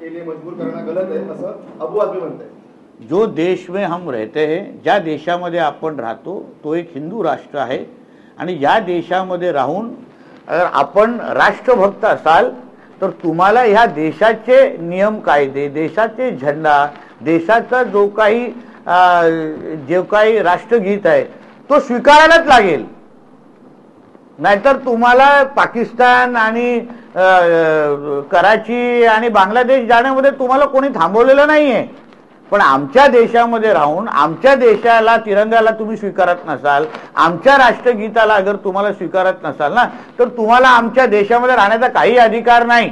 के लिए मजबूर करना गलत है असं अबू आझमी म्हणतात। जो देश में हम रहते हैं, ज्या देशामध्ये आपण राहतो तो एक हिंदू राष्ट्र आहे आणि या देशामध्ये राहून अगर आपण राष्ट्रभक्त असाल तर तुम्हाला ह्या देशाचे नियम कायदे, देशाचे झेंडा, देशाचा जो काही राष्ट्रगीत आहे तो स्वीकारायलाच लागेल। नाहीतर तुम्हाला पाकिस्तान आणि कराची आणि बांगलादेश जाण्यामध्ये तुम्हाला कोणी थांबवलेलं नाहीये, पण आमच्या देशामध्ये राहून आमच्या देशाला तिरंगाला तुम्ही स्वीकारत नसाल, आमच्या राष्ट्रगीताला अगर तुम्हाला स्वीकारत नसाल ना तर तुम्हाला आमच्या देशामध्ये राहण्याचा काही अधिकार नाही।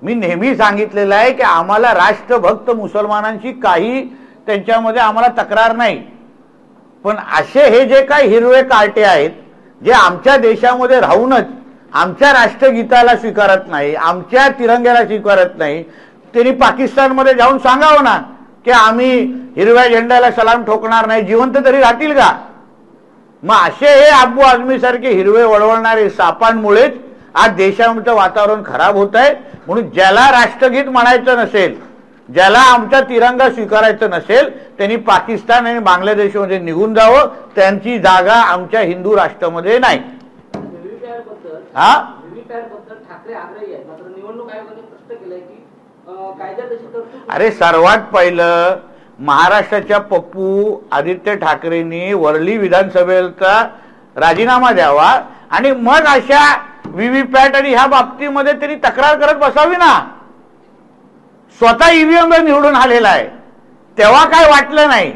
मी नेहमी सांगितलेलं आहे की आम्हाला राष्ट्रभक्त मुसलमानांची काही त्यांच्यामध्ये आम्हाला तक्रार नाही, पण असे हे जे काही हिरवे कार्टे आहेत जे आमच्या देशामध्ये राहूनच आमच्या राष्ट्रगीताला स्वीकारत नाही, आमच्या तिरंग्याला स्वीकारत नाही, त्यांनी पाकिस्तानमध्ये जाऊन सांगावं ना की आम्ही हिरव्या झेंड्याला सलाम ठोकणार नाही, जिवंत तरी राहतील का? मग असे हे अबू आझमी सारखे हिरवे वळवणारे सापांमुळेच आज देशाचं वातावरण खराब होत आहे। म्हणून ज्याला राष्ट्रगीत म्हणायचं नसेल, ज्याला आमचा तिरंगा स्वीकारायचं नसेल त्यांनी पाकिस्तान आणि बांगलादेशमध्ये निघून जावं, त्यांची जागा आमच्या हिंदू राष्ट्रामध्ये नाही। अरे सर्वात पहिलं महाराष्ट्राच्या पप्पू आदित्य ठाकरेंनी वरळी विधानसभेचा राजीनामा द्यावा आणि मग अशा व्हीव्हीपॅट आणि ह्या बाबतीमध्ये त्यांनी तक्रार करत बसावी ना। स्वतः ईव्हीएम वर निवडून आलेला आहे तेव्हा काय वाटलं नाही,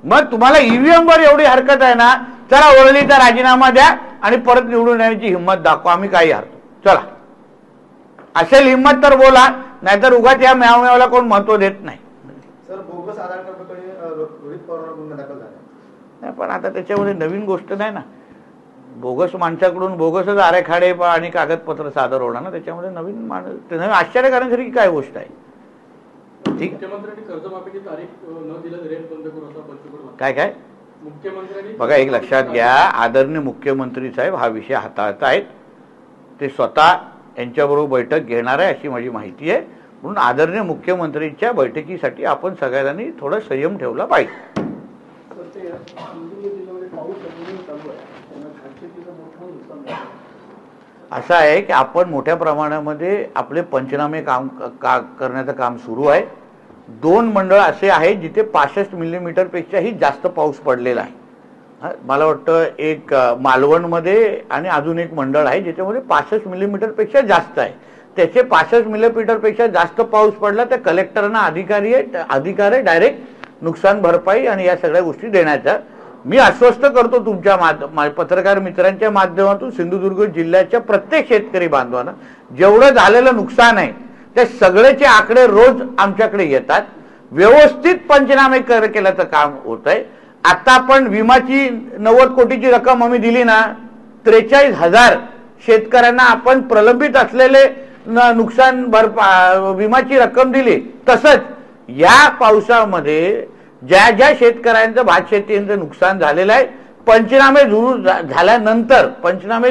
मग तुम्हाला ईव्हीएम वर एवढी हरकत आहे ना, चला वरळीचा राजीनामा द्या आणि परत निवडून येण्याची हिंमत दाखवा, आम्ही काही हरतो, चला असेल हिंमत तर बोला, नाहीतर उगाच या म्यावम्यावला कोण महत्व देत नाही। सर बोगस आधार कार्ड प्रकरणी रोहित पवार गुन्हा दाखल झाला नाही, पण आता त्याच्यामध्ये नवीन गोष्ट नाही ना, बोगस माणसाकडून बोगसच आरेखाडे आणि कागदपत्र सादर होणार ना, त्याच्यामध्ये नवीन आश्चर्य करण्यासारखी काय गोष्ट आहे? ठीक, काय काय बघा, एक लक्षात घ्या, आदरणीय मुख्यमंत्री साहेब हा विषय हाताळत आहेत, ते स्वतः यांच्याबरोबर बैठक घेणार आहे अशी माझी माहिती आहे। म्हणून आदरणीय मुख्यमंत्रीच्या बैठकीसाठी आपण सगळ्यांनी थोडा संयम ठेवला पाहिजे। असं आहे की आपण मोठ्या प्रमाणामध्ये आपले पंचनामे करण्याचं काम सुरू आहे। 2 मंडळ असे आहेत जिथे 65 मिलीमीटर पेक्षाही जास्त पाऊस पडलेला आहे। मला वाटतं एक मालवणमध्ये आणि अजून एक मंडळ आहे ज्याच्यामध्ये 65 मिलीमीटर पेक्षा जास्त आहे। त्याचे 65 मिलीमीटर पेक्षा जास्त पाऊस पडला तर कलेक्टरना अधिकार आहे डायरेक्ट नुकसान भरपाई आणि या सगळ्या गोष्टी देण्याचा। मी आश्वस्त करतो तुमच्या पत्रकार मित्रांच्या माध्यमातून सिंधुदुर्ग जिल्ह्याच्या प्रत्येक शेतकरी बांधवांना जेवढं झालेलं नुकसान आहे ते सगळेचे आकडे रोज आमच्याकडे येतात, व्यवस्थित पंचनामे केल्याचं काम होत आहे। आता आपण विमाची 90 कोटीची रक्कम आम्ही दिली ना, 43,000 शेतकऱ्यांना आपण प्रलंबित असलेले नुकसान विमाची रक्कम दिली। तसंच या पावसामध्ये ज्या ज्या शेतकऱ्यांचं भात शेतीचं नुकसान झालेलं आहे पंचनामे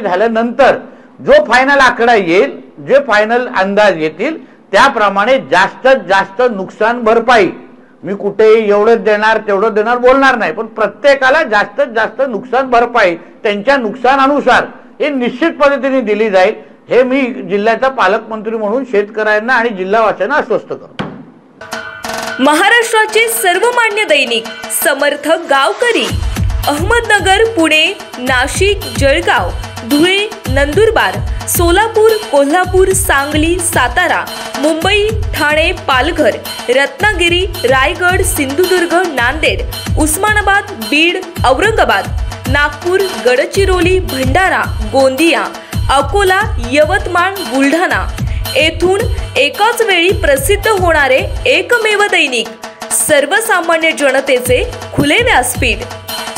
झाल्यानंतर जो फायनल आकडा येईल, जे फायनल अंदाज येतील त्याप्रमाणे जास्तीत जास्त नुकसान भरपाई मी कुठेही एवढंच देणार तेवढं देणार बोलणार नाही, पण प्रत्येकाला जास्तीत जास्त नुकसान भरपाई त्यांच्या नुकसानानुसार हे निश्चित पद्धतीने दिली जाईल, हे मी जिल्ह्याचा पालकमंत्री म्हणून शेतकऱ्यांना आणि जिल्हावासियांना आश्वस्त करतो। महाराष्ट्राचे सर्वमान्य दैनिक समर्थ गावकरी अहमदनगर, पुणे, नाशिक, जळगाव, धुळे, नंदुरबार, सोलापूर, कोल्हापूर, सांगली, सातारा, मुंबई, ठाणे, पालघर, रत्नागिरी, रायगड, सिंधुदुर्ग, नांदेड, उस्मानाबाद, बीड, औरंगाबाद, नागपूर, गडचिरोली, भंडारा, गोंदिया, अकोला, यवतमाळ, बुलढाणा येथून एकाच वेळी प्रसिद्ध होणारे एकमेव दैनिक, सर्वसामान्य जनतेचे खुले व्यासपीठ।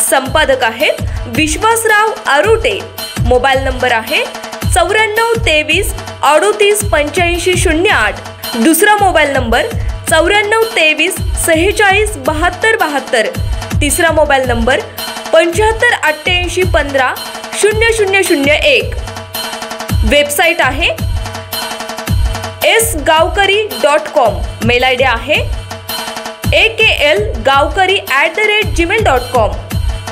संपादक आहेत विश्वासराव आरोटे। मोबाईल नंबर आहे 94 23 38 85 08। दुसरा मोबाईल नंबर 94 23 46 72 72। तिसरा मोबाईल नंबर 75 88 15 0001। वेबसाईट आहे asgavkari.com. मेल आय डी आहे aklgavkari@gmail.com.